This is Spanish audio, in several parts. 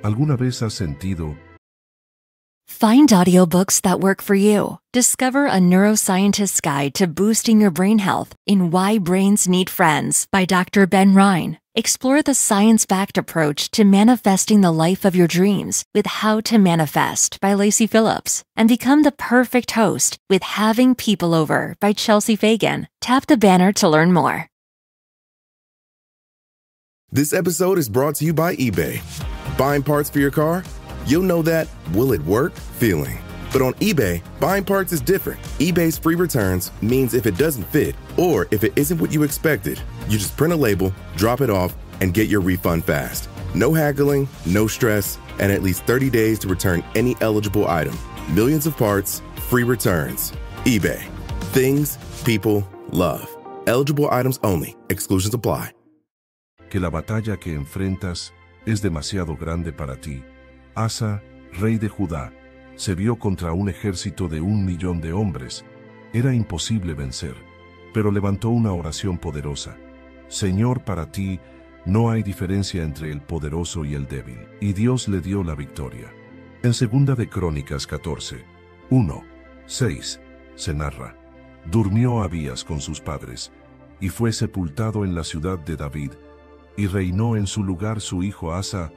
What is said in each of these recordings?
¿Alguna vez has sentido? Find audiobooks that work for you. Discover a neuroscientist's guide to boosting your brain health in Why Brains Need Friends by Dr. Ben Rhine. Explore the science-backed approach to manifesting the life of your dreams with How to Manifest by Lacey Phillips. And become the perfect host with Having People Over by Chelsea Fagan. Tap the banner to learn more. This episode is brought to you by eBay. Buying parts for your car? You'll know that will it work feeling. But on eBay, buying parts is different. eBay's free returns means if it doesn't fit, or if it isn't what you expected, you just print a label, drop it off, and get your refund fast. No haggling, no stress, and at least 30 days to return any eligible item. Millions of parts, free returns. eBay. Things people love. Eligible items only. Exclusions apply. Que la batalla que enfrentas es demasiado grande para ti. Asa, rey de Judá, se vio contra un ejército de 1.000.000 de hombres. Era imposible vencer, pero levantó una oración poderosa. Señor, para ti no hay diferencia entre el poderoso y el débil. Y Dios le dio la victoria. En 2 de Crónicas 14, 1, 6, se narra: durmió Abías con sus padres, y fue sepultado en la ciudad de David, y reinó en su lugar su hijo Asa,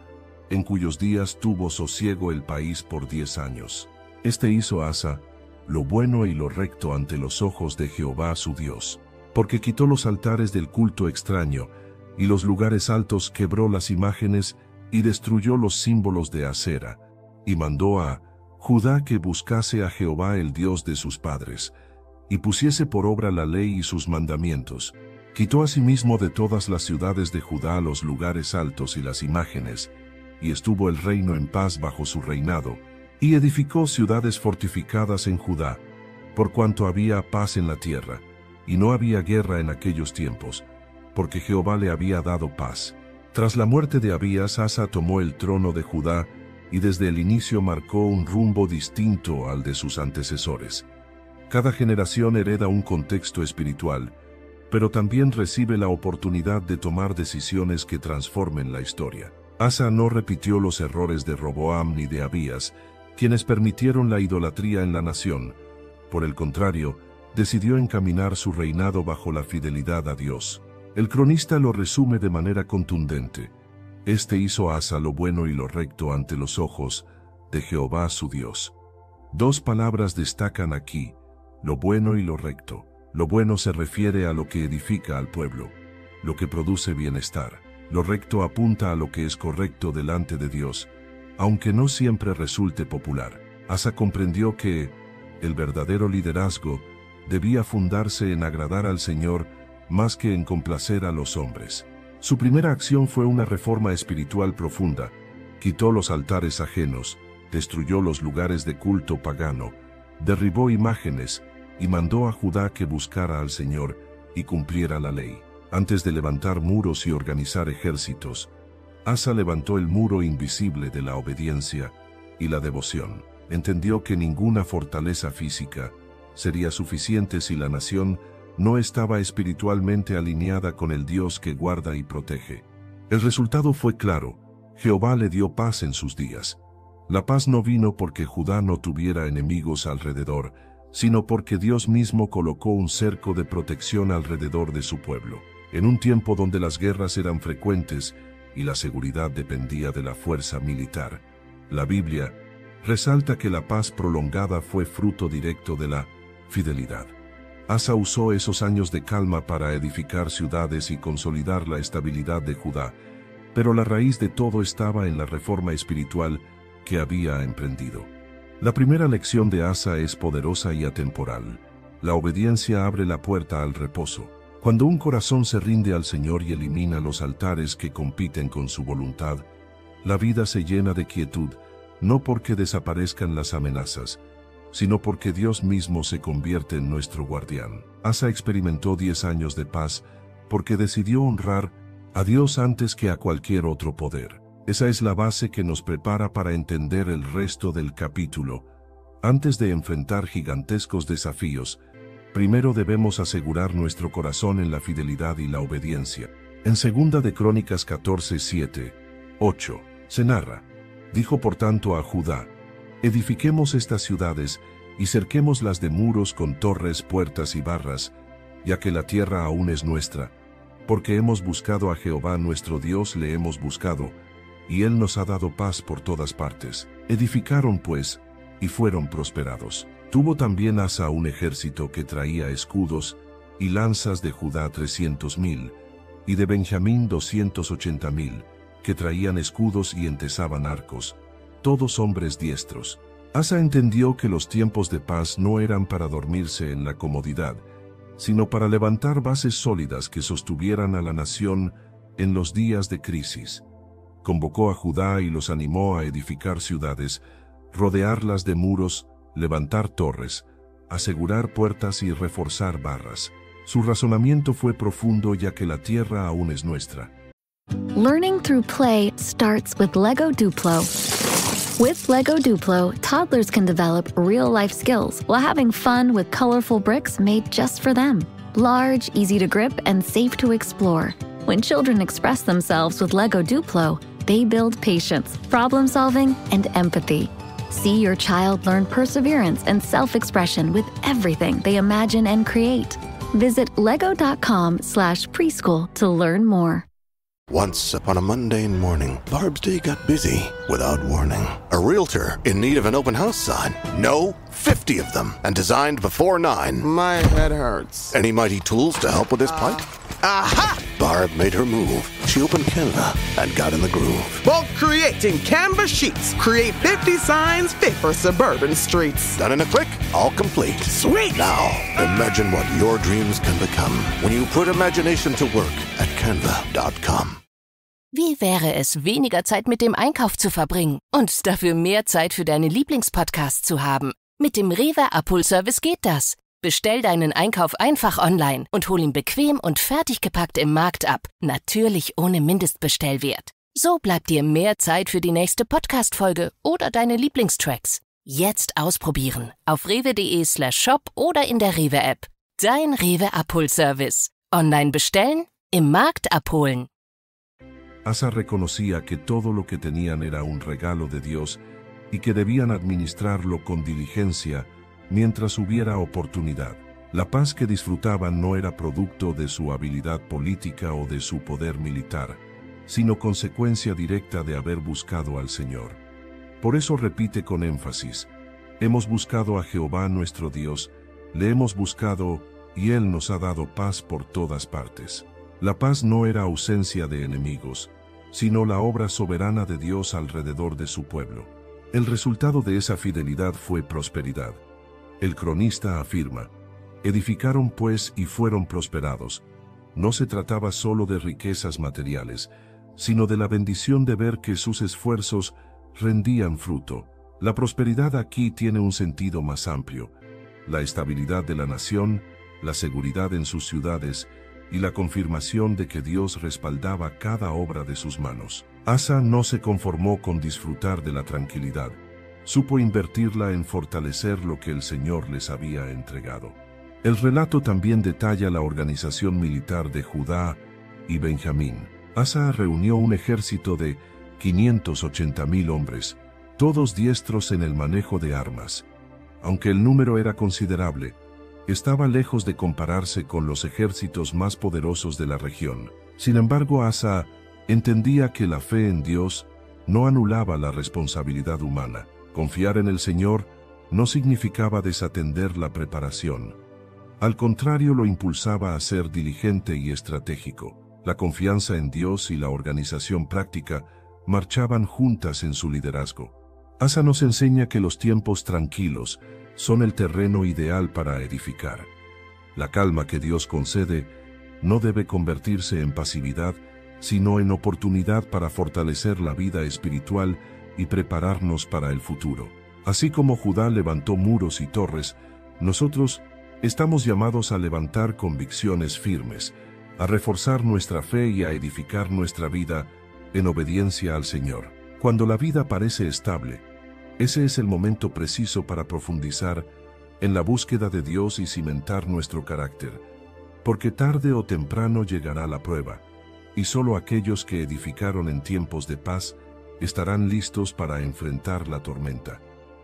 en cuyos días tuvo sosiego el país por 10 años. Hizo Asa lo bueno y lo recto ante los ojos de Jehová su Dios, porque quitó los altares del culto extraño, y los lugares altos quebró las imágenes, y destruyó los símbolos de Asera, y mandó a Judá que buscase a Jehová el Dios de sus padres, y pusiese por obra la ley y sus mandamientos. Quitó asimismo de todas las ciudades de Judá los lugares altos y las imágenes, y estuvo el reino en paz bajo su reinado, y edificó ciudades fortificadas en Judá, por cuanto había paz en la tierra, y no había guerra en aquellos tiempos, porque Jehová le había dado paz. Tras la muerte de Abías, Asa tomó el trono de Judá, y desde el inicio marcó un rumbo distinto al de sus antecesores. Cada generación hereda un contexto espiritual, pero también recibe la oportunidad de tomar decisiones que transformen la historia. Asa no repitió los errores de Roboam ni de Abías, quienes permitieron la idolatría en la nación. Por el contrario, decidió encaminar su reinado bajo la fidelidad a Dios. El cronista lo resume de manera contundente: hizo Asa lo bueno y lo recto ante los ojos de Jehová su Dios. Dos palabras destacan aquí: lo bueno y lo recto. Lo bueno se refiere a lo que edifica al pueblo, lo que produce bienestar. Lo recto apunta a lo que es correcto delante de Dios, aunque no siempre resulte popular. Asa comprendió que el verdadero liderazgo debía fundarse en agradar al Señor más que en complacer a los hombres. Su primera acción fue una reforma espiritual profunda. Quitó los altares ajenos, destruyó los lugares de culto pagano, derribó imágenes, y mandó a Judá que buscara al Señor y cumpliera la ley. Antes de levantar muros y organizar ejércitos, Asa levantó el muro invisible de la obediencia y la devoción. Entendió que ninguna fortaleza física sería suficiente si la nación no estaba espiritualmente alineada con el Dios que guarda y protege. El resultado fue claro: Jehová le dio paz en sus días. La paz no vino porque Judá no tuviera enemigos alrededor, sino porque Dios mismo colocó un cerco de protección alrededor de su pueblo. En un tiempo donde las guerras eran frecuentes y la seguridad dependía de la fuerza militar, la Biblia resalta que la paz prolongada fue fruto directo de la fidelidad. Asa usó esos años de calma para edificar ciudades y consolidar la estabilidad de Judá, pero la raíz de todo estaba en la reforma espiritual que había emprendido. La primera lección de Asa es poderosa y atemporal. La obediencia abre la puerta al reposo. Cuando un corazón se rinde al Señor y elimina los altares que compiten con su voluntad, la vida se llena de quietud, no porque desaparezcan las amenazas, sino porque Dios mismo se convierte en nuestro guardián. Asa experimentó 10 años de paz porque decidió honrar a Dios antes que a cualquier otro poder. Esa es la base que nos prepara para entender el resto del capítulo. Antes de enfrentar gigantescos desafíos, primero debemos asegurar nuestro corazón en la fidelidad y la obediencia. En 2 de Crónicas 14, 7, 8, se narra: Dijo por tanto a Judá: edifiquemos estas ciudades y cerquémoslas de muros con torres, puertas y barras, ya que la tierra aún es nuestra, porque hemos buscado a Jehová nuestro Dios, le hemos buscado, y Él nos ha dado paz por todas partes. Edificaron pues, y fueron prosperados. Tuvo también Asa un ejército que traía escudos y lanzas, de Judá 300,000, y de Benjamín 280,000, que traían escudos y entesaban arcos, todos hombres diestros. Asa entendió que los tiempos de paz no eran para dormirse en la comodidad, sino para levantar bases sólidas que sostuvieran a la nación en los días de crisis. Convocó a Judá y los animó a edificar ciudades, rodearlas de muros, levantar torres, asegurar puertas y reforzar barras. Su razonamiento fue profundo, ya que la tierra aún es nuestra. Learning through play starts with Lego Duplo. With Lego Duplo, toddlers can develop real-life skills while having fun with colorful bricks made just for them. Large, easy to grip, and safe to explore. When children express themselves with Lego Duplo, they build patience, problem-solving, and empathy. See your child learn perseverance and self-expression with everything they imagine and create. Visit lego.com/preschool to learn more. Once upon a mundane morning, Barb's day got busy without warning. A realtor in need of an open house sign. No, 50 of them, and designed before 9. My head hurts. Any mighty tools to help with this plight? Aha! Barb made her move. She opened Canva and got in the groove. Bulk creating Canva sheets. Create 50 signs fit for suburban streets. Done in a click, all complete. Sweet! Now, imagine what your dreams can become when you put imagination to work at canva.com. Wie wäre es, weniger Zeit mit dem Einkauf zu verbringen und dafür mehr Zeit für deine Lieblingspodcasts zu haben? Mit dem Rewe Abholservice geht das. Bestell deinen Einkauf einfach online und hol ihn bequem und fertig gepackt im Markt ab. Natürlich ohne Mindestbestellwert. So bleibt dir mehr Zeit für die nächste Podcast-Folge oder deine Lieblingstracks. Jetzt ausprobieren auf rewe.de/shop oder in der Rewe-App. Dein Rewe Abholservice. Online bestellen, im Markt abholen. Asa reconocía que todo lo que tenían era un regalo de Dios y que debían administrarlo con diligencia mientras hubiera oportunidad. La paz que disfrutaban no era producto de su habilidad política o de su poder militar, sino consecuencia directa de haber buscado al Señor. Por eso repite con énfasis: hemos buscado a Jehová nuestro Dios, le hemos buscado y Él nos ha dado paz por todas partes. La paz no era ausencia de enemigos, sino la obra soberana de Dios alrededor de su pueblo. El resultado de esa fidelidad fue prosperidad. El cronista afirma: edificaron pues y fueron prosperados. No se trataba solo de riquezas materiales, sino de la bendición de ver que sus esfuerzos rendían fruto. La prosperidad aquí tiene un sentido más amplio: la estabilidad de la nación, la seguridad en sus ciudades y la confirmación de que Dios respaldaba cada obra de sus manos. Asa no se conformó con disfrutar de la tranquilidad, supo invertirla en fortalecer lo que el Señor les había entregado. El relato también detalla la organización militar de Judá y Benjamín. Asa reunió un ejército de 580,000 hombres, todos diestros en el manejo de armas. Aunque el número era considerable, estaba lejos de compararse con los ejércitos más poderosos de la región. Sin embargo, Asa entendía que la fe en Dios no anulaba la responsabilidad humana. Confiar en el Señor no significaba desatender la preparación. Al contrario, lo impulsaba a ser diligente y estratégico. La confianza en Dios y la organización práctica marchaban juntas en su liderazgo. Asa nos enseña que los tiempos tranquilos son el terreno ideal para edificar. La calma que Dios concede no debe convertirse en pasividad, sino en oportunidad para fortalecer la vida espiritual y prepararnos para el futuro. Así como Judá levantó muros y torres, nosotros estamos llamados a levantar convicciones firmes, a reforzar nuestra fe y a edificar nuestra vida en obediencia al Señor. Cuando la vida parece estable, ese es el momento preciso para profundizar en la búsqueda de Dios y cimentar nuestro carácter, porque tarde o temprano llegará la prueba, y solo aquellos que edificaron en tiempos de paz estarán listos para enfrentar la tormenta.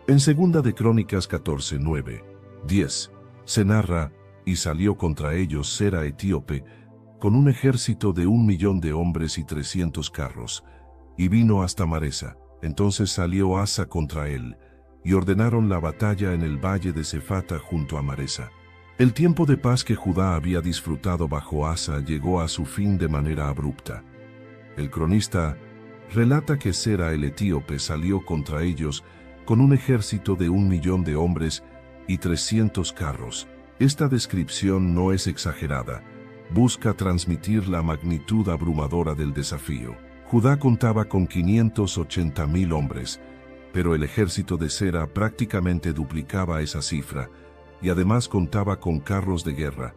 En 2 de Crónicas 14, 9, 10, se narra, y salió contra ellos Sera etíope, con un ejército de 1.000.000 de hombres y 300 carros, y vino hasta Maresa. Entonces salió Asa contra él, y ordenaron la batalla en el valle de Sefata junto a Maresa. El tiempo de paz que Judá había disfrutado bajo Asa llegó a su fin de manera abrupta. El cronista relata que Sera el etíope salió contra ellos con un ejército de 1.000.000 de hombres y 300 carros. Esta descripción no es exagerada, busca transmitir la magnitud abrumadora del desafío. Judá contaba con 580.000 hombres, pero el ejército de Sera prácticamente duplicaba esa cifra, y además contaba con carros de guerra,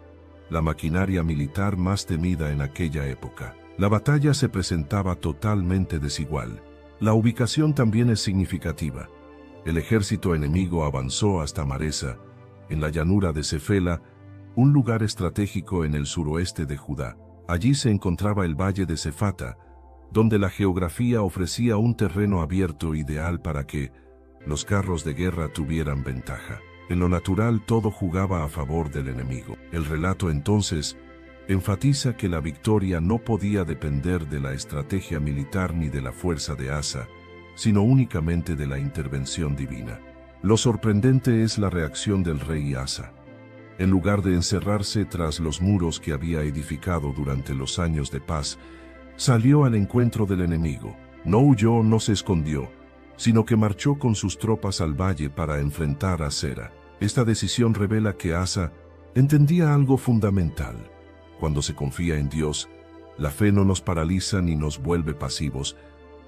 la maquinaria militar más temida en aquella época. La batalla se presentaba totalmente desigual. La ubicación también es significativa. El ejército enemigo avanzó hasta Maresa, en la llanura de Cefela, un lugar estratégico en el suroeste de Judá. Allí se encontraba el valle de Sefata, donde la geografía ofrecía un terreno abierto ideal para que los carros de guerra tuvieran ventaja. En lo natural todo jugaba a favor del enemigo. El relato entonces enfatiza que la victoria no podía depender de la estrategia militar ni de la fuerza de Asa, sino únicamente de la intervención divina. Lo sorprendente es la reacción del rey Asa. En lugar de encerrarse tras los muros que había edificado durante los años de paz, salió al encuentro del enemigo. No huyó, no se escondió, sino que marchó con sus tropas al valle para enfrentar a Sera. Esta decisión revela que Asa entendía algo fundamental. Cuando se confía en Dios, la fe no nos paraliza ni nos vuelve pasivos,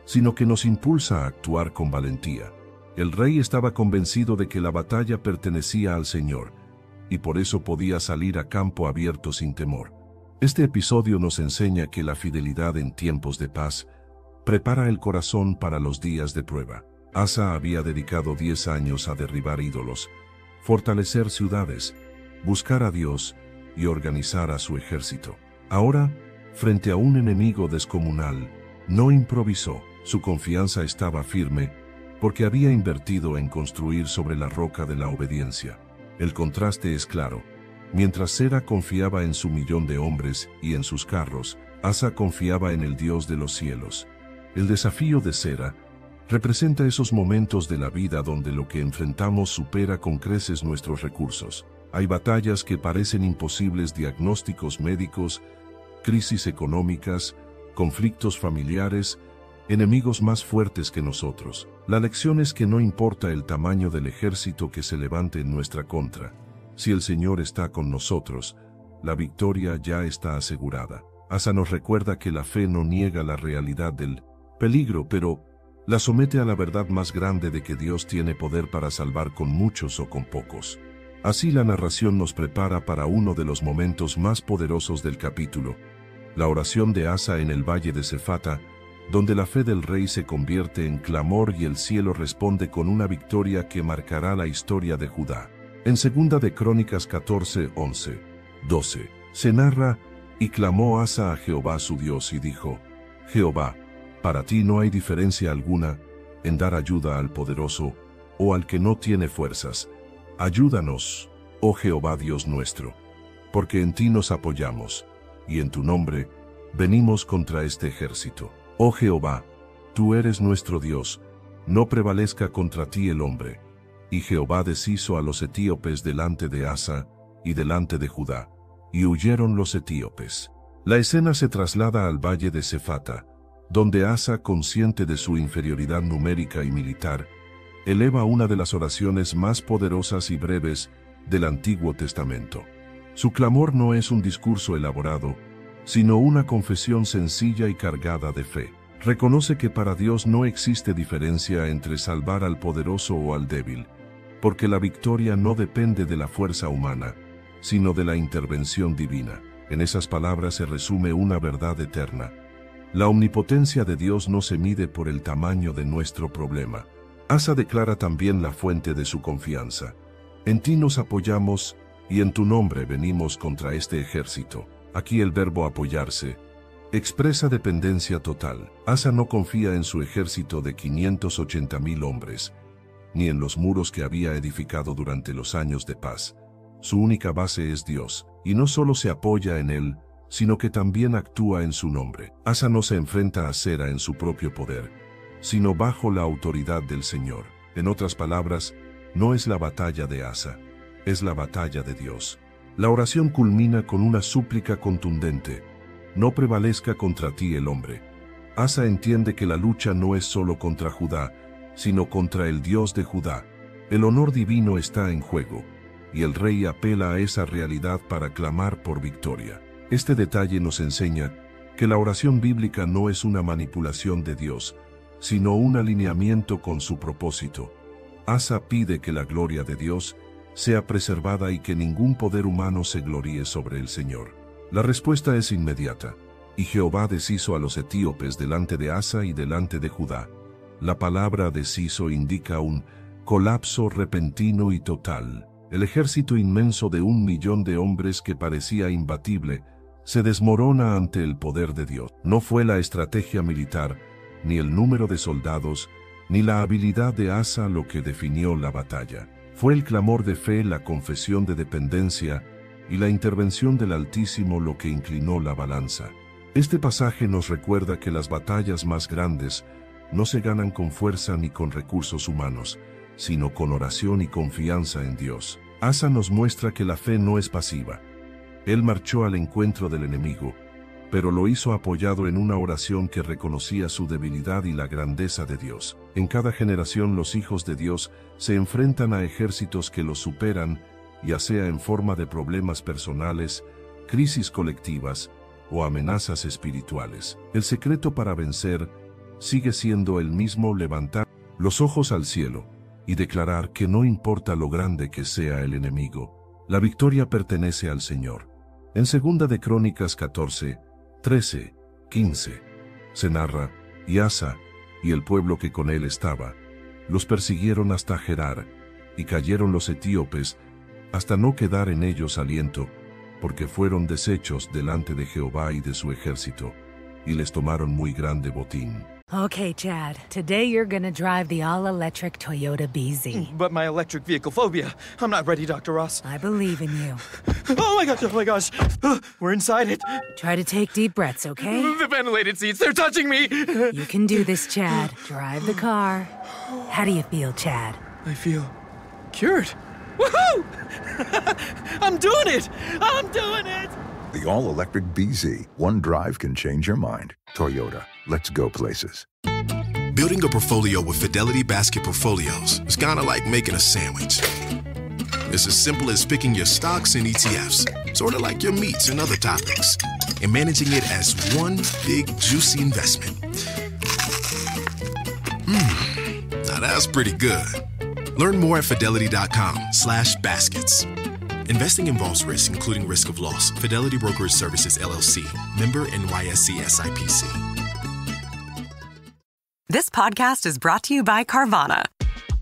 sino que nos impulsa a actuar con valentía. El rey estaba convencido de que la batalla pertenecía al Señor, y por eso podía salir a campo abierto sin temor. Este episodio nos enseña que la fidelidad en tiempos de paz prepara el corazón para los días de prueba. Asa había dedicado 10 años a derribar ídolos, fortalecer ciudades, buscar a Dios y organizar a su ejército. Ahora, frente a un enemigo descomunal, no improvisó. Su confianza estaba firme porque había invertido en construir sobre la roca de la obediencia. El contraste es claro. Mientras Sera confiaba en su 1.000.000 de hombres y en sus carros, Asa confiaba en el Dios de los cielos. El desafío de Sera representa esos momentos de la vida donde lo que enfrentamos supera con creces nuestros recursos. Hay batallas que parecen imposibles, diagnósticos médicos, crisis económicas, conflictos familiares, enemigos más fuertes que nosotros. La lección es que no importa el tamaño del ejército que se levante en nuestra contra, si el Señor está con nosotros, la victoria ya está asegurada. Asa nos recuerda que la fe no niega la realidad del peligro, pero la somete a la verdad más grande de que Dios tiene poder para salvar con muchos o con pocos. Así la narración nos prepara para uno de los momentos más poderosos del capítulo, la oración de Asa en el valle de Sefata, donde la fe del rey se convierte en clamor y el cielo responde con una victoria que marcará la historia de Judá. En 2 de Crónicas 14, 11, 12, se narra, y clamó Asa a Jehová su Dios y dijo, Jehová, para ti no hay diferencia alguna en dar ayuda al poderoso o al que no tiene fuerzas. Ayúdanos, oh Jehová Dios nuestro, porque en ti nos apoyamos, y en tu nombre venimos contra este ejército. Oh Jehová, tú eres nuestro Dios, no prevalezca contra ti el hombre. Y Jehová deshizo a los etíopes delante de Asa y delante de Judá, y huyeron los etíopes. La escena se traslada al valle de Sefata, donde Asa, consciente de su inferioridad numérica y militar, eleva una de las oraciones más poderosas y breves del Antiguo Testamento. Su clamor no es un discurso elaborado, sino una confesión sencilla y cargada de fe. Reconoce que para Dios no existe diferencia entre salvar al poderoso o al débil, porque la victoria no depende de la fuerza humana, sino de la intervención divina. En esas palabras se resume una verdad eterna. La omnipotencia de Dios no se mide por el tamaño de nuestro problema. Asa declara también la fuente de su confianza. En ti nos apoyamos, y en tu nombre venimos contra este ejército. Aquí el verbo apoyarse expresa dependencia total. Asa no confía en su ejército de 580,000 hombres, ni en los muros que había edificado durante los años de paz. Su única base es Dios, y no solo se apoya en Él, sino que también actúa en su nombre. Asa no se enfrenta a Sera en su propio poder, sino bajo la autoridad del Señor. En otras palabras, no es la batalla de Asa, es la batalla de Dios. La oración culmina con una súplica contundente: no prevalezca contra ti el hombre. Asa entiende que la lucha no es solo contra Judá, sino contra el Dios de Judá. El honor divino está en juego, y el rey apela a esa realidad para clamar por victoria. Este detalle nos enseña que la oración bíblica no es una manipulación de Dios, sino un alineamiento con su propósito. Asa pide que la gloria de Dios sea preservada y que ningún poder humano se gloríe sobre el Señor. La respuesta es inmediata: y Jehová deshizo a los etíopes delante de Asa y delante de Judá. La palabra deshizo indica un colapso repentino y total. El ejército inmenso de 1,000,000 de hombres que parecía imbatible se desmorona ante el poder de Dios. No fue la estrategia militar, ni el número de soldados, ni la habilidad de Asa lo que definió la batalla. Fue el clamor de fe, la confesión de dependencia y la intervención del Altísimo lo que inclinó la balanza. Este pasaje nos recuerda que las batallas más grandes no se ganan con fuerza ni con recursos humanos, sino con oración y confianza en Dios. Asa nos muestra que la fe no es pasiva. Él marchó al encuentro del enemigo, pero lo hizo apoyado en una oración que reconocía su debilidad y la grandeza de Dios. En cada generación los hijos de Dios se enfrentan a ejércitos que los superan, ya sea en forma de problemas personales, crisis colectivas o amenazas espirituales. El secreto para vencer sigue siendo el mismo: levantar los ojos al cielo y declarar que no importa lo grande que sea el enemigo, la victoria pertenece al Señor. En 2 de Crónicas 14, 13, 15, se narra: y Asa y el pueblo que con él estaba los persiguieron hasta Gerar, y cayeron los etíopes hasta no quedar en ellos aliento, porque fueron deshechos delante de Jehová y de su ejército, y les tomaron muy grande botín. Okay, Chad. Today you're gonna drive the all-electric Toyota BZ. But my electric vehicle phobia. I'm not ready, Dr. Ross. I believe in you. Oh my gosh. We're inside it. Try to take deep breaths, okay? The ventilated seats, they're touching me. You can do this, Chad. Drive the car. How do you feel, Chad? I feel cured. Woohoo! I'm doing it! I'm doing it! The all-electric BZ. One drive can change your mind. Toyota. Let's go places. Building a portfolio with Fidelity Basket Portfolios is kind of like making a sandwich. It's as simple as picking your stocks and ETFs, sort of like your meats and other toppings, and managing it as one big, juicy investment. Now that's pretty good. Learn more at fidelity.com/baskets. Investing involves risk, including risk of loss. Fidelity Brokerage Services, LLC. Member NYSE SIPC. This podcast is brought to you by Carvana.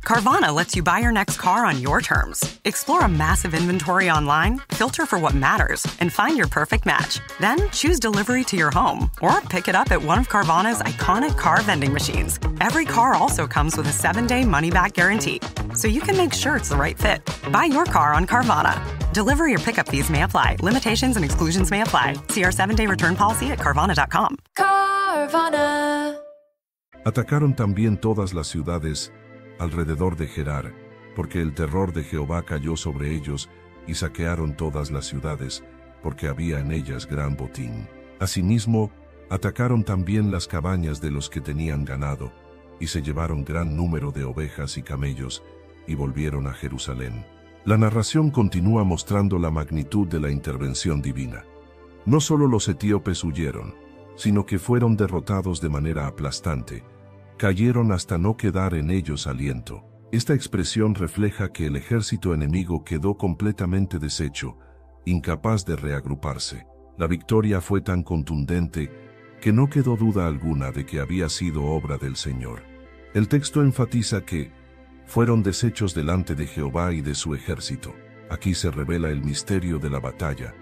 Carvana lets you buy your next car on your terms. Explore a massive inventory online, filter for what matters, and find your perfect match. Then choose delivery to your home or pick it up at one of Carvana's iconic car vending machines. Every car also comes with a 7-day money-back guarantee, so you can make sure it's the right fit. Buy your car on Carvana. Delivery or pickup fees may apply. Limitations and exclusions may apply. See our 7-day return policy at Carvana.com. Carvana. Atacaron también todas las ciudades alrededor de Gerar, porque el terror de Jehová cayó sobre ellos, y saquearon todas las ciudades, porque había en ellas gran botín. Asimismo, atacaron también las cabañas de los que tenían ganado, y se llevaron gran número de ovejas y camellos, y volvieron a Jerusalén. La narración continúa mostrando la magnitud de la intervención divina. No solo los etíopes huyeron, sino que fueron derrotados de manera aplastante. Cayeron hasta no quedar en ellos aliento. Esta expresión refleja que el ejército enemigo quedó completamente deshecho, incapaz de reagruparse. La victoria fue tan contundente que no quedó duda alguna de que había sido obra del Señor. El texto enfatiza que fueron deshechos delante de Jehová y de su ejército. Aquí se revela el misterio de la batalla.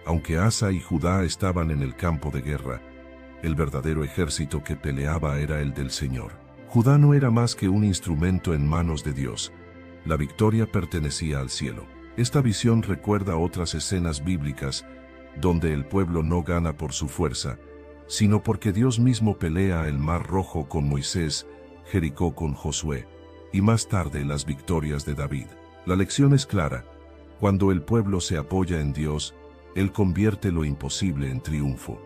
Aunque Asa y Judá estaban en el campo de guerra, El verdadero ejército que peleaba era el del Señor. Judá no era más que un instrumento en manos de Dios. La victoria pertenecía al cielo. Esta visión recuerda otras escenas bíblicas donde el pueblo no gana por su fuerza, sino porque Dios mismo pelea el Mar Rojo con Moisés, Jericó con Josué, y más tarde las victorias de David. La lección es clara: cuando el pueblo se apoya en Dios, Él convierte lo imposible en triunfo.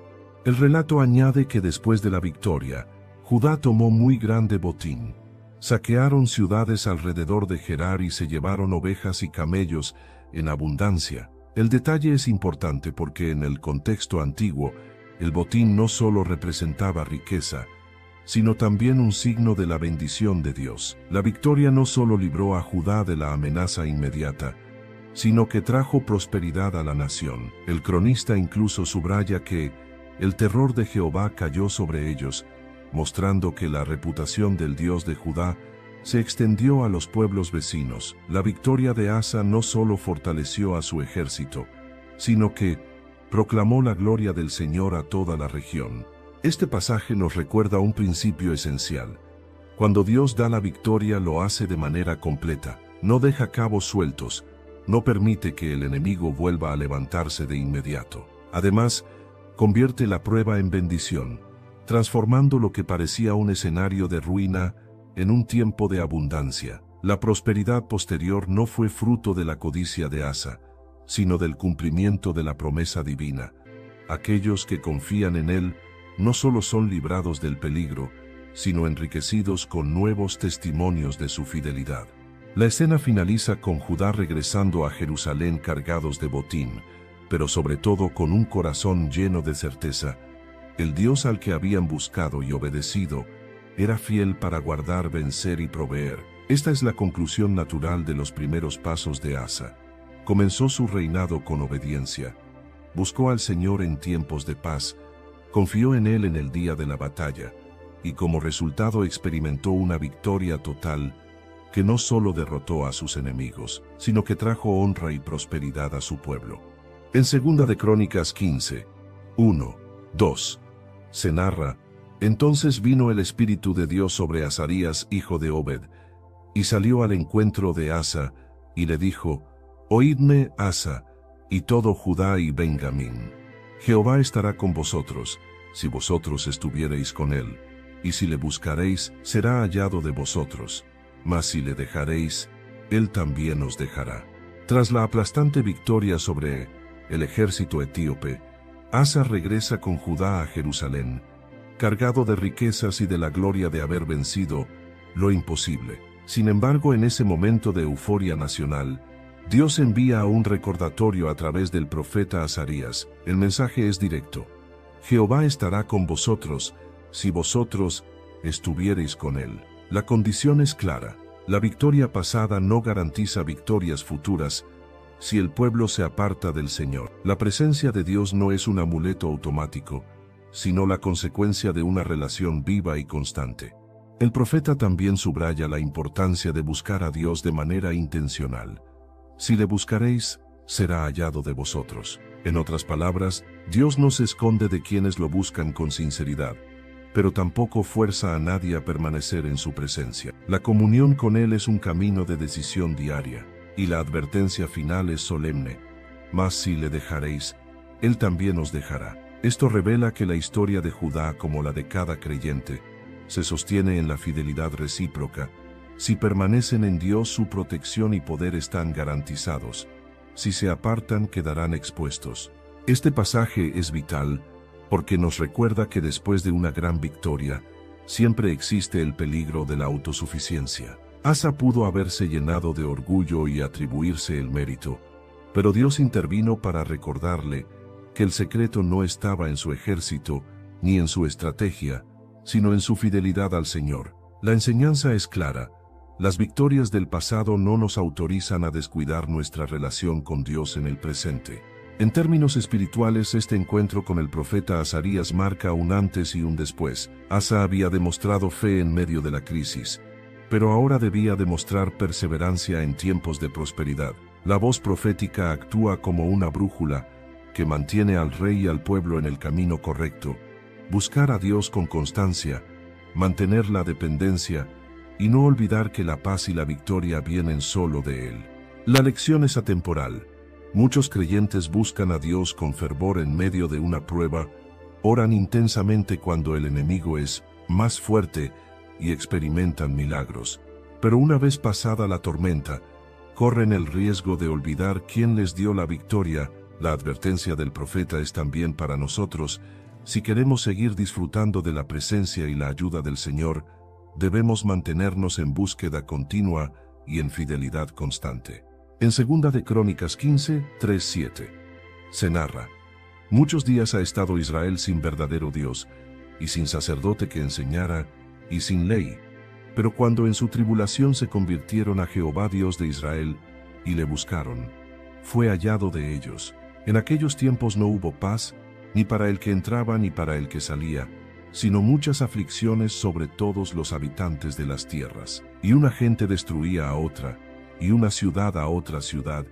El relato añade que después de la victoria, Judá tomó muy grande botín. Saquearon ciudades alrededor de Gerar y se llevaron ovejas y camellos en abundancia. El detalle es importante porque en el contexto antiguo, el botín no solo representaba riqueza, sino también un signo de la bendición de Dios. La victoria no solo libró a Judá de la amenaza inmediata, sino que trajo prosperidad a la nación. El cronista incluso subraya que el terror de Jehová cayó sobre ellos, mostrando que la reputación del Dios de Judá se extendió a los pueblos vecinos. La victoria de Asa no solo fortaleció a su ejército, sino que proclamó la gloria del Señor a toda la región. Este pasaje nos recuerda un principio esencial. Cuando Dios da la victoria, lo hace de manera completa. No deja cabos sueltos, no permite que el enemigo vuelva a levantarse de inmediato. Además, convierte la prueba en bendición, transformando lo que parecía un escenario de ruina en un tiempo de abundancia. La prosperidad posterior no fue fruto de la codicia de Asa, sino del cumplimiento de la promesa divina. Aquellos que confían en Él no solo son librados del peligro, sino enriquecidos con nuevos testimonios de su fidelidad. La escena finaliza con Judá regresando a Jerusalén cargados de botín, pero sobre todo con un corazón lleno de certeza. El Dios al que habían buscado y obedecido era fiel para guardar, vencer y proveer. Esta es la conclusión natural de los primeros pasos de Asa. Comenzó su reinado con obediencia. Buscó al Señor en tiempos de paz, confió en Él en el día de la batalla, y como resultado experimentó una victoria total que no solo derrotó a sus enemigos, sino que trajo honra y prosperidad a su pueblo. En 2 de Crónicas 15, 1, 2, se narra: entonces vino el Espíritu de Dios sobre Azarías, hijo de Obed, y salió al encuentro de Asa, y le dijo: oídme, Asa, y todo Judá y Benjamín. Jehová estará con vosotros, si vosotros estuviereis con él, y si le buscaréis, será hallado de vosotros, mas si le dejaréis, él también os dejará. Tras la aplastante victoria sobre el ejército etíope, Asa regresa con Judá a Jerusalén, cargado de riquezas y de la gloria de haber vencido lo imposible. Sin embargo, en ese momento de euforia nacional, Dios envía un recordatorio a través del profeta Azarías. El mensaje es directo: Jehová estará con vosotros, si vosotros estuviereis con él. La condición es clara: la victoria pasada no garantiza victorias futuras si el pueblo se aparta del Señor. La presencia de Dios no es un amuleto automático, sino la consecuencia de una relación viva y constante. El profeta también subraya la importancia de buscar a Dios de manera intencional. Si le buscaréis, será hallado de vosotros. En otras palabras, Dios no se esconde de quienes lo buscan con sinceridad, pero tampoco fuerza a nadie a permanecer en su presencia. La comunión con Él es un camino de decisión diaria, y la advertencia final es solemne: mas si le dejaréis, Él también os dejará. Esto revela que la historia de Judá, como la de cada creyente, se sostiene en la fidelidad recíproca. Si permanecen en Dios, su protección y poder están garantizados. Si se apartan, quedarán expuestos. Este pasaje es vital porque nos recuerda que después de una gran victoria, siempre existe el peligro de la autosuficiencia. Asa pudo haberse llenado de orgullo y atribuirse el mérito, pero Dios intervino para recordarle que el secreto no estaba en su ejército ni en su estrategia, sino en su fidelidad al Señor. La enseñanza es clara: las victorias del pasado no nos autorizan a descuidar nuestra relación con Dios en el presente. En términos espirituales, este encuentro con el profeta Azarías marca un antes y un después. Asa había demostrado fe en medio de la crisis, pero ahora debía demostrar perseverancia en tiempos de prosperidad. La voz profética actúa como una brújula que mantiene al rey y al pueblo en el camino correcto, buscar a Dios con constancia, mantener la dependencia y no olvidar que la paz y la victoria vienen solo de Él. La lección es atemporal. Muchos creyentes buscan a Dios con fervor en medio de una prueba, oran intensamente cuando el enemigo es más fuerte y experimentan milagros. Pero una vez pasada la tormenta, corren el riesgo de olvidar quién les dio la victoria. La advertencia del profeta es también para nosotros. Si queremos seguir disfrutando de la presencia y la ayuda del Señor, debemos mantenernos en búsqueda continua y en fidelidad constante. En 2 de Crónicas 15, 3-7, se narra: muchos días ha estado Israel sin verdadero Dios, y sin sacerdote que enseñara, y sin ley. Pero cuando en su tribulación se convirtieron a Jehová Dios de Israel, y le buscaron, fue hallado de ellos. En aquellos tiempos no hubo paz, ni para el que entraba ni para el que salía, sino muchas aflicciones sobre todos los habitantes de las tierras. Y una gente destruía a otra, y una ciudad a otra ciudad,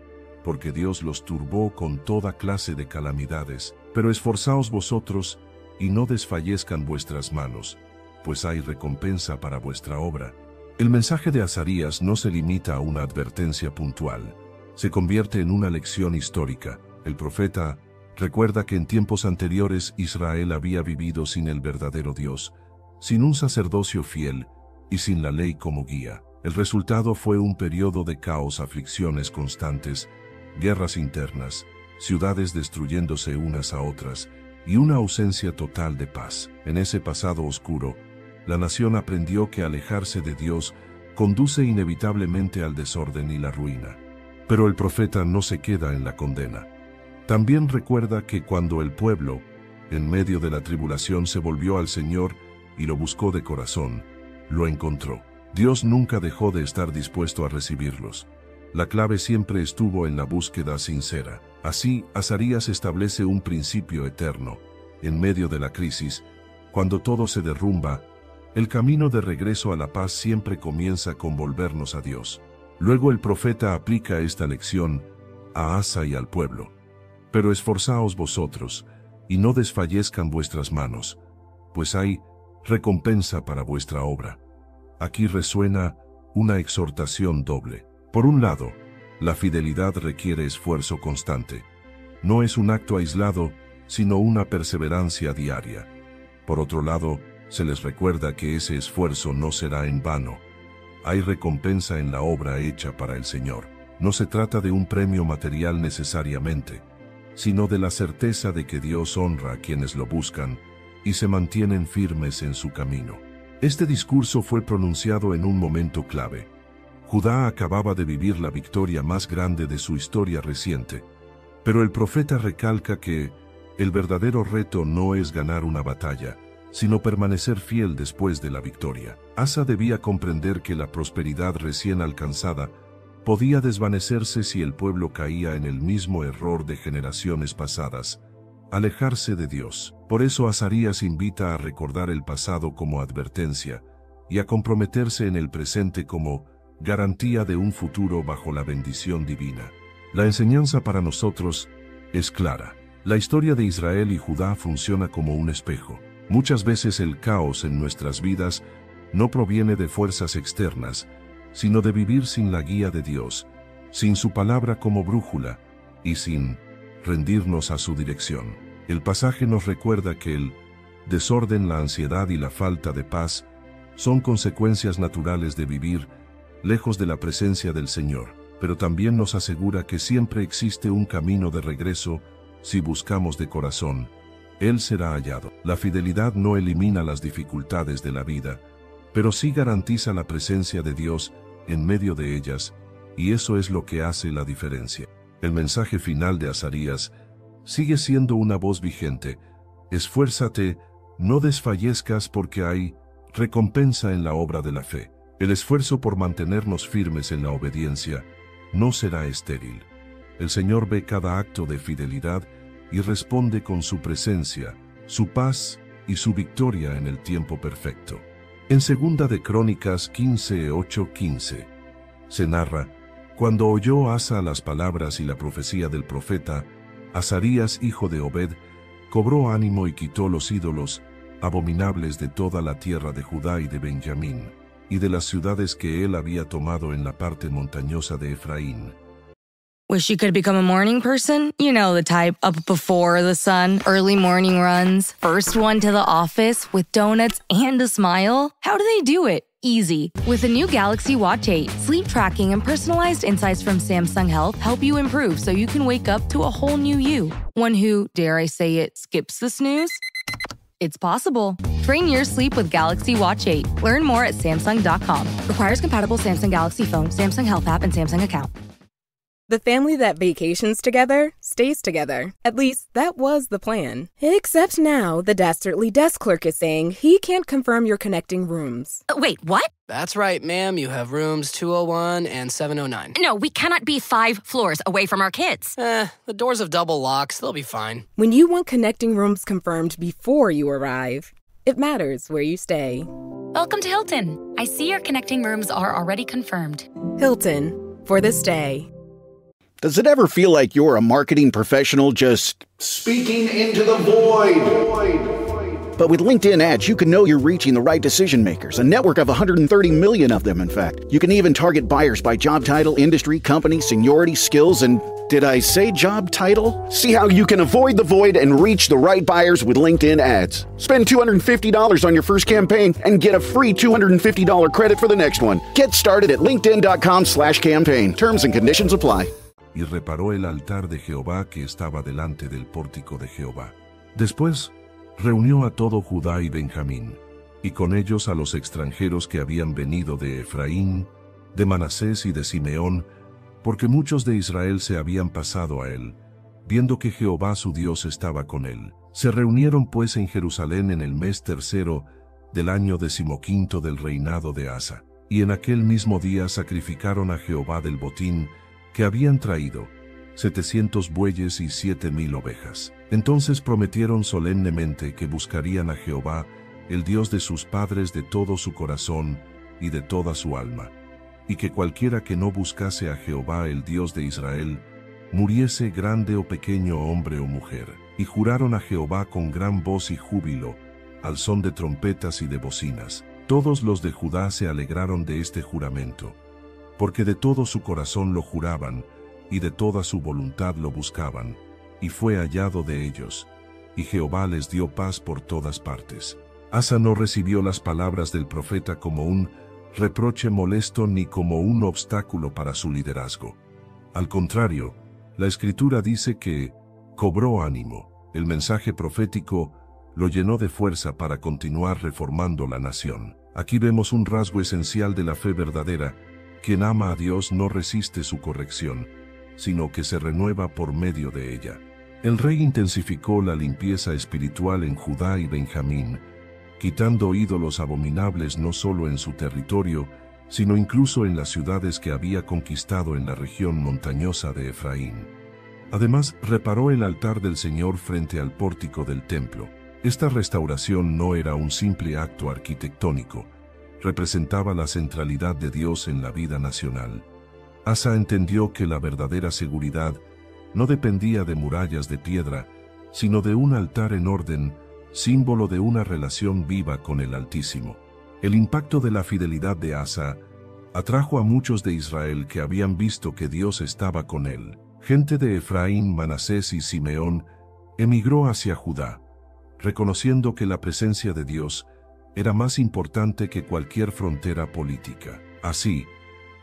porque Dios los turbó con toda clase de calamidades. Pero esforzaos vosotros, y no desfallezcan vuestras manos, pues hay recompensa para vuestra obra. El mensaje de Azarías no se limita a una advertencia puntual, se convierte en una lección histórica. El profeta recuerda que en tiempos anteriores Israel había vivido sin el verdadero Dios, sin un sacerdocio fiel y sin la ley como guía. El resultado fue un periodo de caos, aflicciones constantes, guerras internas, ciudades destruyéndose unas a otras y una ausencia total de paz. En ese pasado oscuro, la nación aprendió que alejarse de Dios conduce inevitablemente al desorden y la ruina. Pero el profeta no se queda en la condena. También recuerda que cuando el pueblo, en medio de la tribulación, se volvió al Señor y lo buscó de corazón, lo encontró. Dios nunca dejó de estar dispuesto a recibirlos. La clave siempre estuvo en la búsqueda sincera. Así, Azarías establece un principio eterno. En medio de la crisis, cuando todo se derrumba, el camino de regreso a la paz siempre comienza con volvernos a Dios. Luego el profeta aplica esta lección a Asa y al pueblo. Pero esforzaos vosotros, y no desfallezcan vuestras manos, pues hay recompensa para vuestra obra. Aquí resuena una exhortación doble. Por un lado, la fidelidad requiere esfuerzo constante. No es un acto aislado, sino una perseverancia diaria. Por otro lado, se les recuerda que ese esfuerzo no será en vano. Hay recompensa en la obra hecha para el Señor. No se trata de un premio material necesariamente, sino de la certeza de que Dios honra a quienes lo buscan y se mantienen firmes en su camino. Este discurso fue pronunciado en un momento clave. Judá acababa de vivir la victoria más grande de su historia reciente, pero el profeta recalca que el verdadero reto no es ganar una batalla, sino permanecer fiel después de la victoria. Asa debía comprender que la prosperidad recién alcanzada podía desvanecerse si el pueblo caía en el mismo error de generaciones pasadas, alejarse de Dios. Por eso Azarías invita a recordar el pasado como advertencia y a comprometerse en el presente como garantía de un futuro bajo la bendición divina. La enseñanza para nosotros es clara. La historia de Israel y Judá funciona como un espejo. Muchas veces el caos en nuestras vidas no proviene de fuerzas externas, sino de vivir sin la guía de Dios, sin su palabra como brújula y sin rendirnos a su dirección. El pasaje nos recuerda que el desorden, la ansiedad y la falta de paz son consecuencias naturales de vivir lejos de la presencia del Señor, pero también nos asegura que siempre existe un camino de regreso si buscamos de corazón. Él será hallado. La fidelidad no elimina las dificultades de la vida, pero sí garantiza la presencia de Dios en medio de ellas, y eso es lo que hace la diferencia. El mensaje final de Azarías sigue siendo una voz vigente: esfuérzate, no desfallezcas porque hay recompensa en la obra de la fe. El esfuerzo por mantenernos firmes en la obediencia no será estéril. El Señor ve cada acto de fidelidad y responde con su presencia, su paz y su victoria en el tiempo perfecto. En 2 de Crónicas 15, 8-15, se narra: cuando oyó Asa las palabras y la profecía del profeta, Azarías, hijo de Obed, cobró ánimo y quitó los ídolos abominables de toda la tierra de Judá y de Benjamín, y de las ciudades que él había tomado en la parte montañosa de Efraín. Wish you could become a morning person? You know the type, up before the sun, early morning runs, first one to the office with donuts and a smile. How do they do it? Easy. With the new Galaxy Watch 8, sleep tracking and personalized insights from Samsung Health help you improve so you can wake up to a whole new you. One who, dare I say it, skips the snooze? It's possible. Train your sleep with Galaxy Watch 8. Learn more at Samsung.com. Requires compatible Samsung Galaxy phone, Samsung Health app, and Samsung account. The family that vacations together stays together. At least, that was the plan. Except now, the Dastardly desk clerk is saying he can't confirm your connecting rooms. Wait, what? That's right, ma'am. You have rooms 201 and 709. No, we cannot be 5 floors away from our kids. The doors have double locks. They'll be fine. When you want connecting rooms confirmed before you arrive, it matters where you stay. Welcome to Hilton. I see your connecting rooms are already confirmed. Hilton, for this day. Does it ever feel like you're a marketing professional just speaking into the void? But with LinkedIn ads, you can know you're reaching the right decision makers, a network of 130 million of them, in fact. You can even target buyers by job title, industry, company, seniority, skills, and did I say job title? See how you can avoid the void and reach the right buyers with LinkedIn ads. Spend $250 on your first campaign and get a free $250 credit for the next one. Get started at linkedin.com/campaign. Terms and conditions apply. Y reparó el altar de Jehová que estaba delante del pórtico de Jehová. Después, reunió a todo Judá y Benjamín, y con ellos a los extranjeros que habían venido de Efraín, de Manasés y de Simeón, porque muchos de Israel se habían pasado a él, viendo que Jehová su Dios estaba con él. Se reunieron pues en Jerusalén en el mes tercero del año 15 del reinado de Asa, y en aquel mismo día sacrificaron a Jehová del botín que habían traído, 700 bueyes y 7,000 ovejas. Entonces prometieron solemnemente que buscarían a Jehová, el Dios de sus padres, de todo su corazón y de toda su alma, y que cualquiera que no buscase a Jehová, el Dios de Israel, muriese grande o pequeño, hombre o mujer. Y juraron a Jehová con gran voz y júbilo, al son de trompetas y de bocinas. Todos los de Judá se alegraron de este juramento, porque de todo su corazón lo juraban, y de toda su voluntad lo buscaban, y fue hallado de ellos, y Jehová les dio paz por todas partes. Asa no recibió las palabras del profeta como un reproche molesto ni como un obstáculo para su liderazgo. Al contrario, la Escritura dice que cobró ánimo. El mensaje profético lo llenó de fuerza para continuar reformando la nación. Aquí vemos un rasgo esencial de la fe verdadera. Quien ama a Dios no resiste su corrección, sino que se renueva por medio de ella. El rey intensificó la limpieza espiritual en Judá y Benjamín, quitando ídolos abominables no solo en su territorio, sino incluso en las ciudades que había conquistado en la región montañosa de Efraín. Además, reparó el altar del Señor frente al pórtico del templo. Esta restauración no era un simple acto arquitectónico, representaba la centralidad de Dios en la vida nacional. Asa entendió que la verdadera seguridad no dependía de murallas de piedra, sino de un altar en orden, símbolo de una relación viva con el Altísimo. El impacto de la fidelidad de Asa atrajo a muchos de Israel que habían visto que Dios estaba con él. Gente de Efraín, Manasés y Simeón emigró hacia Judá, reconociendo que la presencia de Dios era más importante que cualquier frontera política. Así,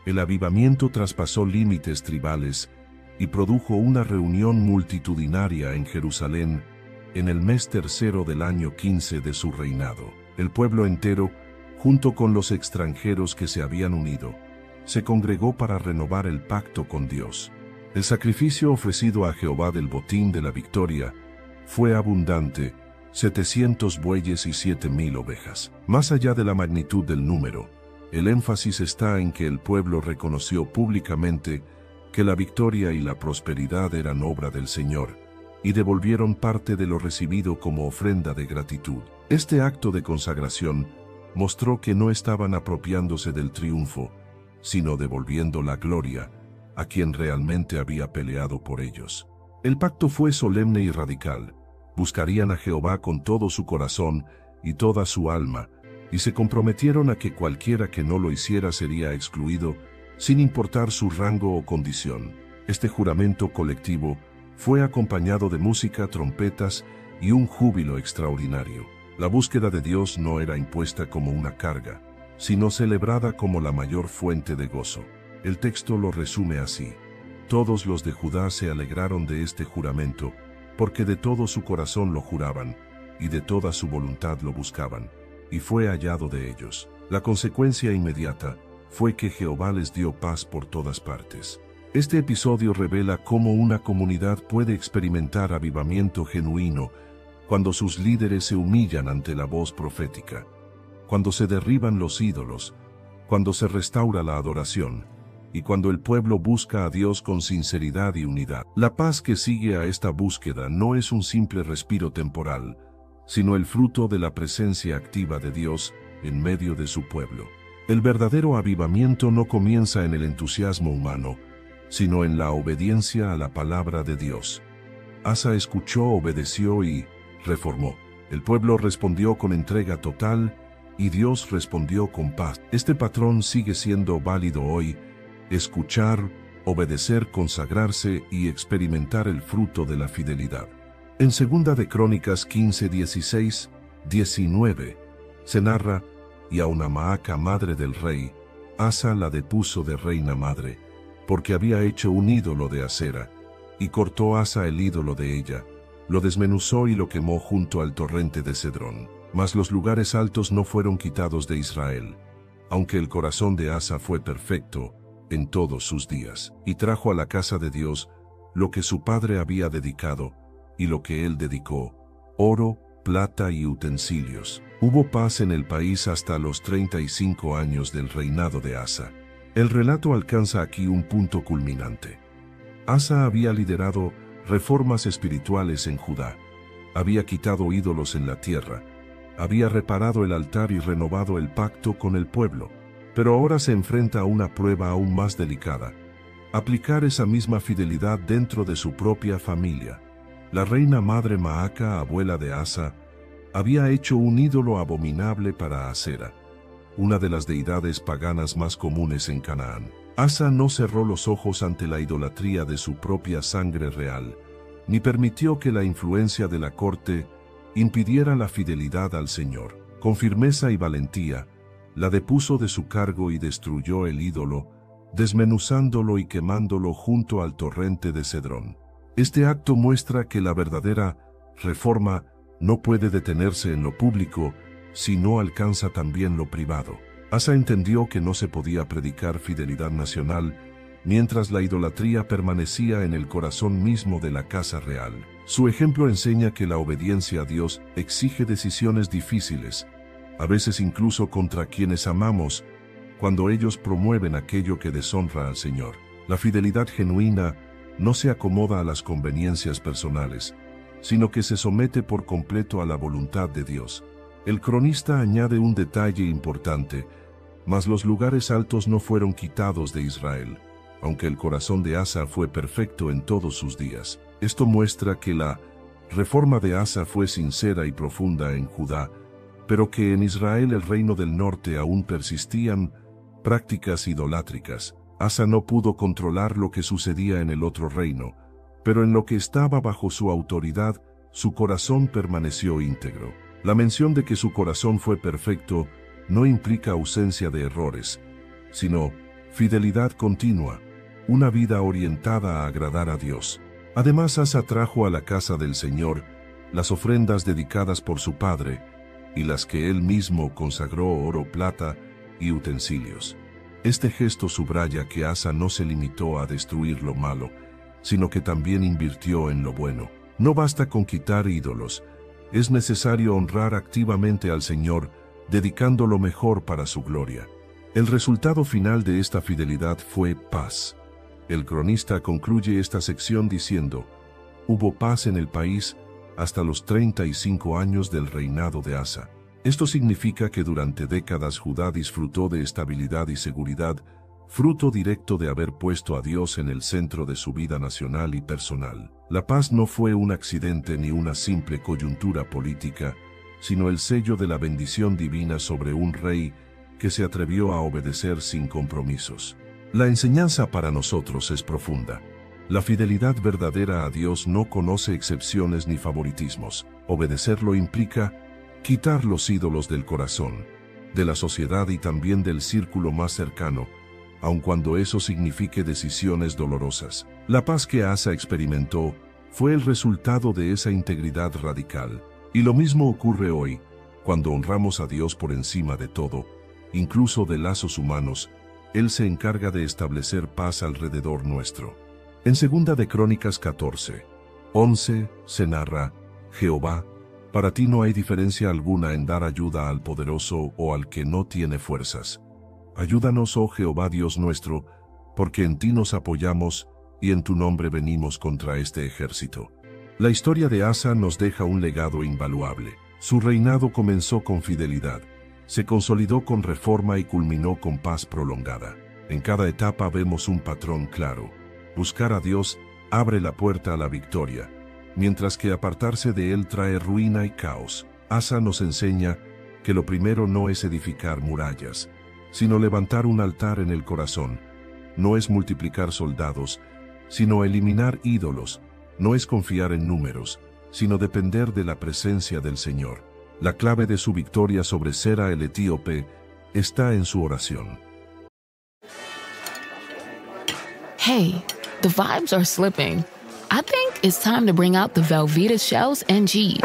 el avivamiento traspasó límites tribales y produjo una reunión multitudinaria en Jerusalén en el mes tercero del año 15 de su reinado. El pueblo entero, junto con los extranjeros que se habían unido, se congregó para renovar el pacto con Dios. El sacrificio ofrecido a Jehová del botín de la victoria fue abundante, 700 bueyes y 7,000 ovejas. Más allá de la magnitud del número, el énfasis está en que el pueblo reconoció públicamente que la victoria y la prosperidad eran obra del Señor, y devolvieron parte de lo recibido como ofrenda de gratitud. Este acto de consagración mostró que no estaban apropiándose del triunfo, sino devolviendo la gloria a quien realmente había peleado por ellos. El pacto fue solemne y radical. Buscarían a Jehová con todo su corazón y toda su alma, y se comprometieron a que cualquiera que no lo hiciera sería excluido, sin importar su rango o condición. Este juramento colectivo fue acompañado de música, trompetas y un júbilo extraordinario. La búsqueda de Dios no era impuesta como una carga, sino celebrada como la mayor fuente de gozo. El texto lo resume así: todos los de Judá se alegraron de este juramento, porque de todo su corazón lo juraban, y de toda su voluntad lo buscaban, y fue hallado de ellos. La consecuencia inmediata fue que Jehová les dio paz por todas partes. Este episodio revela cómo una comunidad puede experimentar avivamiento genuino cuando sus líderes se humillan ante la voz profética, cuando se derriban los ídolos, cuando se restaura la adoración, y cuando el pueblo busca a Dios con sinceridad y unidad. La paz que sigue a esta búsqueda no es un simple respiro temporal, sino el fruto de la presencia activa de Dios en medio de su pueblo. El verdadero avivamiento no comienza en el entusiasmo humano, sino en la obediencia a la palabra de Dios. Asa escuchó, obedeció y reformó. El pueblo respondió con entrega total y Dios respondió con paz. Este patrón sigue siendo válido hoy: escuchar, obedecer, consagrarse y experimentar el fruto de la fidelidad. En 2 de Crónicas 15, 16, 19, se narra: y aun a Maaca, madre del rey, Asa la depuso de reina madre, porque había hecho un ídolo de acera, y cortó Asa el ídolo de ella, lo desmenuzó y lo quemó junto al torrente de Cedrón. Mas los lugares altos no fueron quitados de Israel, aunque el corazón de Asa fue perfecto en todos sus días, y trajo a la casa de Dios lo que su padre había dedicado, y lo que él dedicó: oro, plata y utensilios. Hubo paz en el país hasta los 35 años del reinado de Asa. El relato alcanza aquí un punto culminante. Asa había liderado reformas espirituales en Judá, había quitado ídolos en la tierra, había reparado el altar y renovado el pacto con el pueblo, pero ahora se enfrenta a una prueba aún más delicada: aplicar esa misma fidelidad dentro de su propia familia. La reina madre Maaca, abuela de Asa, había hecho un ídolo abominable para Acera, una de las deidades paganas más comunes en Canaán. Asa no cerró los ojos ante la idolatría de su propia sangre real, ni permitió que la influencia de la corte impidiera la fidelidad al Señor. Con firmeza y valentía, la depuso de su cargo y destruyó el ídolo, desmenuzándolo y quemándolo junto al torrente de Cedrón. Este acto muestra que la verdadera reforma no puede detenerse en lo público si no alcanza también lo privado. Asa entendió que no se podía predicar fidelidad nacional mientras la idolatría permanecía en el corazón mismo de la casa real. Su ejemplo enseña que la obediencia a Dios exige decisiones difíciles, a veces incluso contra quienes amamos, cuando ellos promueven aquello que deshonra al Señor. La fidelidad genuina no se acomoda a las conveniencias personales, sino que se somete por completo a la voluntad de Dios. El cronista añade un detalle importante: mas los lugares altos no fueron quitados de Israel, aunque el corazón de Asa fue perfecto en todos sus días. Esto muestra que la reforma de Asa fue sincera y profunda en Judá, pero que en Israel, el reino del norte, aún persistían prácticas idolátricas. Asa no pudo controlar lo que sucedía en el otro reino, pero en lo que estaba bajo su autoridad, su corazón permaneció íntegro. La mención de que su corazón fue perfecto no implica ausencia de errores, sino fidelidad continua, una vida orientada a agradar a Dios. Además, Asa trajo a la casa del Señor las ofrendas dedicadas por su padre y las que él mismo consagró: oro, plata y utensilios. Este gesto subraya que Asa no se limitó a destruir lo malo, sino que también invirtió en lo bueno. No basta con quitar ídolos, es necesario honrar activamente al Señor, dedicando lo mejor para su gloria. El resultado final de esta fidelidad fue paz. El cronista concluye esta sección diciendo: hubo paz en el país hasta los 35 años del reinado de Asa. Esto significa que durante décadas Judá disfrutó de estabilidad y seguridad, fruto directo de haber puesto a Dios en el centro de su vida nacional y personal. La paz no fue un accidente ni una simple coyuntura política, sino el sello de la bendición divina sobre un rey que se atrevió a obedecer sin compromisos. La enseñanza para nosotros es profunda. La fidelidad verdadera a Dios no conoce excepciones ni favoritismos. Obedecerlo implica quitar los ídolos del corazón, de la sociedad y también del círculo más cercano, aun cuando eso signifique decisiones dolorosas. La paz que Asa experimentó fue el resultado de esa integridad radical. Y lo mismo ocurre hoy, cuando honramos a Dios por encima de todo, incluso de lazos humanos. Él se encarga de establecer paz alrededor nuestro. En 2 de Crónicas 14:11 se narra: Jehová, para ti no hay diferencia alguna en dar ayuda al poderoso o al que no tiene fuerzas. Ayúdanos, oh Jehová Dios nuestro, porque en ti nos apoyamos y en tu nombre venimos contra este ejército. La historia de Asa nos deja un legado invaluable. Su reinado comenzó con fidelidad, se consolidó con reforma y culminó con paz prolongada. En cada etapa vemos un patrón claro. Buscar a Dios abre la puerta a la victoria, mientras que apartarse de Él trae ruina y caos. Asa nos enseña que lo primero no es edificar murallas, sino levantar un altar en el corazón. No es multiplicar soldados, sino eliminar ídolos. No es confiar en números, sino depender de la presencia del Señor. La clave de su victoria sobre Sera el etíope está en su oración. Hey, the vibes are slipping. I think it's time to bring out the Velveeta shells and cheese.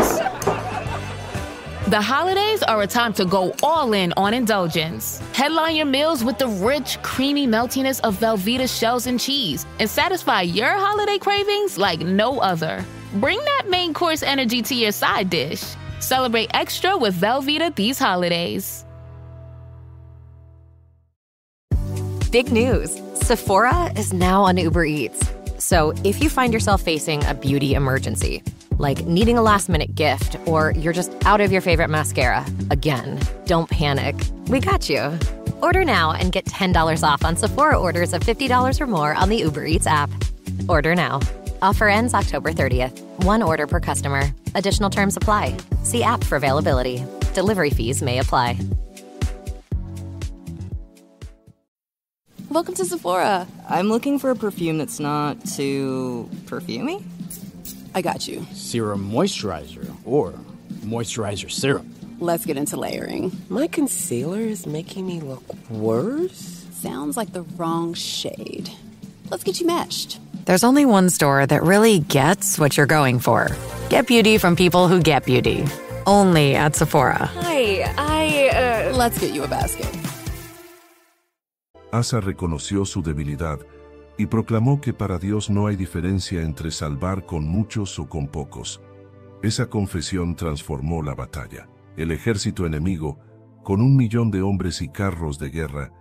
The holidays are a time to go all in on indulgence. Headline your meals with the rich, creamy meltiness of Velveeta shells and cheese and satisfy your holiday cravings like no other. Bring that main course energy to your side dish. Celebrate extra with Velveeta these holidays. Big news! Sephora is now on Uber Eats. So if you find yourself facing a beauty emergency, like needing a last-minute gift, or you're just out of your favorite mascara, again, don't panic. We got you. Order now and get $10 off on Sephora orders of $50 or more on the Uber Eats app. Order now. Offer ends October 30th. One order per customer. Additional terms apply. See app for availability. Delivery fees may apply. Welcome to Sephora. I'm looking for a perfume that's not too perfumey. I got you. Serum moisturizer or moisturizer serum. Let's get into layering. My concealer is making me look worse. Sounds like the wrong shade. Let's get you matched. There's only one store that really gets what you're going for. Get beauty from people who get beauty. Only at Sephora. Hi, Let's get you a basket. Asa reconoció su debilidad y proclamó que para Dios no hay diferencia entre salvar con muchos o con pocos. Esa confesión transformó la batalla. El ejército enemigo, con 1 millón de hombres y carros de guerra,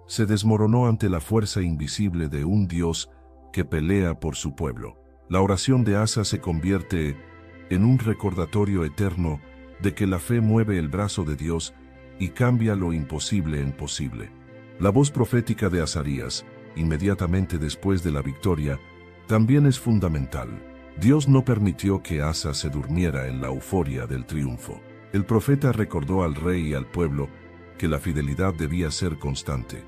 se desmoronó ante la fuerza invisible de un Dios que pelea por su pueblo. La oración de Asa se convierte en un recordatorio eterno de que la fe mueve el brazo de Dios y cambia lo imposible en posible. La voz profética de Azarías, inmediatamente después de la victoria, también es fundamental. Dios no permitió que Asa se durmiera en la euforia del triunfo. El profeta recordó al rey y al pueblo que la fidelidad debía ser constante.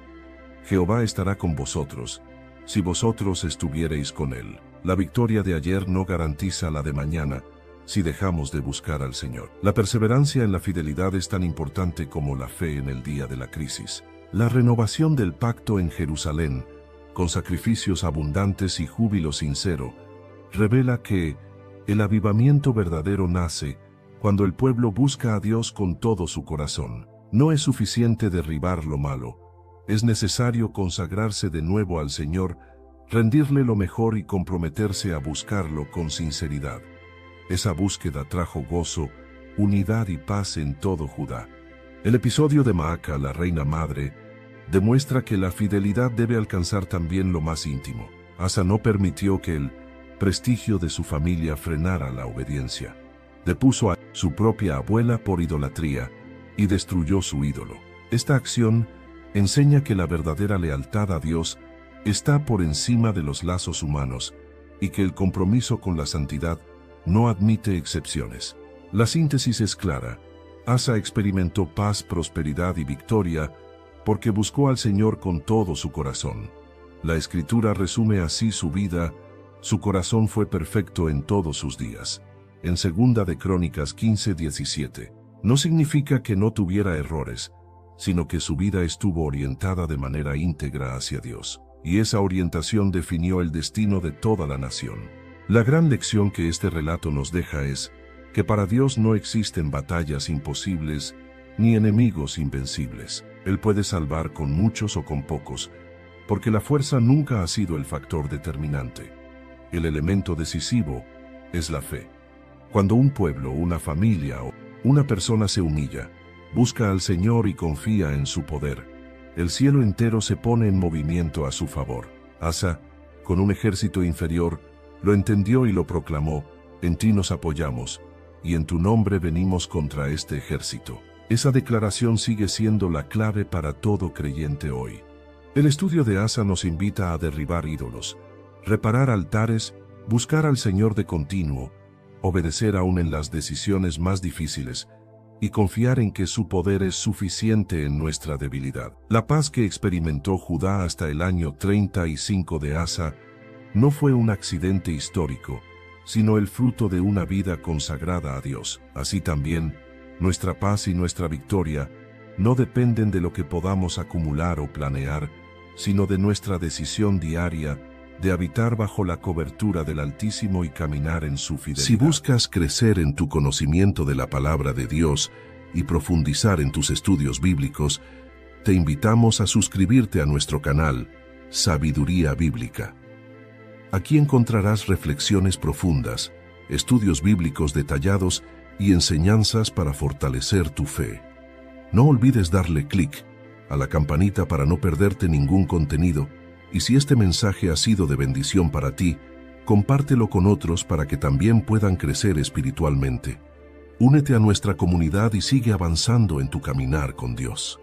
Jehová estará con vosotros, si vosotros estuviereis con él. La victoria de ayer no garantiza la de mañana, si dejamos de buscar al Señor. La perseverancia en la fidelidad es tan importante como la fe en el día de la crisis. La renovación del pacto en Jerusalén, con sacrificios abundantes y júbilo sincero, revela que el avivamiento verdadero nace cuando el pueblo busca a Dios con todo su corazón. No es suficiente derribar lo malo, es necesario consagrarse de nuevo al Señor, rendirle lo mejor y comprometerse a buscarlo con sinceridad. Esa búsqueda trajo gozo, unidad y paz en todo Judá. El episodio de Maaca, la reina madre, demuestra que la fidelidad debe alcanzar también lo más íntimo. Asa no permitió que el prestigio de su familia frenara la obediencia. Depuso a su propia abuela por idolatría y destruyó su ídolo. Esta acción enseña que la verdadera lealtad a Dios está por encima de los lazos humanos y que el compromiso con la santidad no admite excepciones. La síntesis es clara. Asa experimentó paz, prosperidad y victoria porque buscó al Señor con todo su corazón. La Escritura resume así su vida: su corazón fue perfecto en todos sus días. En 2 de Crónicas 15:17. No significa que no tuviera errores, sino que su vida estuvo orientada de manera íntegra hacia Dios, y esa orientación definió el destino de toda la nación. La gran lección que este relato nos deja es que para Dios no existen batallas imposibles ni enemigos invencibles. Él puede salvar con muchos o con pocos, porque la fuerza nunca ha sido el factor determinante. El elemento decisivo es la fe. Cuando un pueblo, una familia o una persona se humilla, busca al Señor y confía en su poder, el cielo entero se pone en movimiento a su favor. Asa, con un ejército inferior, lo entendió y lo proclamó: en ti nos apoyamos, y en tu nombre venimos contra este ejército. Esa declaración sigue siendo la clave para todo creyente hoy. El estudio de Asa nos invita a derribar ídolos, reparar altares, buscar al Señor de continuo, obedecer aún en las decisiones más difíciles, y confiar en que su poder es suficiente en nuestra debilidad. La paz que experimentó Judá hasta el año 35 de Asa no fue un accidente histórico, sino el fruto de una vida consagrada a Dios. Así también, nuestra paz y nuestra victoria no dependen de lo que podamos acumular o planear, sino de nuestra decisión diaria de habitar bajo la cobertura del Altísimo y caminar en su fidelidad. Si buscas crecer en tu conocimiento de la palabra de Dios y profundizar en tus estudios bíblicos, te invitamos a suscribirte a nuestro canal Sabiduría Bíblica. Aquí encontrarás reflexiones profundas, estudios bíblicos detallados y enseñanzas para fortalecer tu fe. No olvides darle clic a la campanita para no perderte ningún contenido, y si este mensaje ha sido de bendición para ti, compártelo con otros para que también puedan crecer espiritualmente. Únete a nuestra comunidad y sigue avanzando en tu caminar con Dios.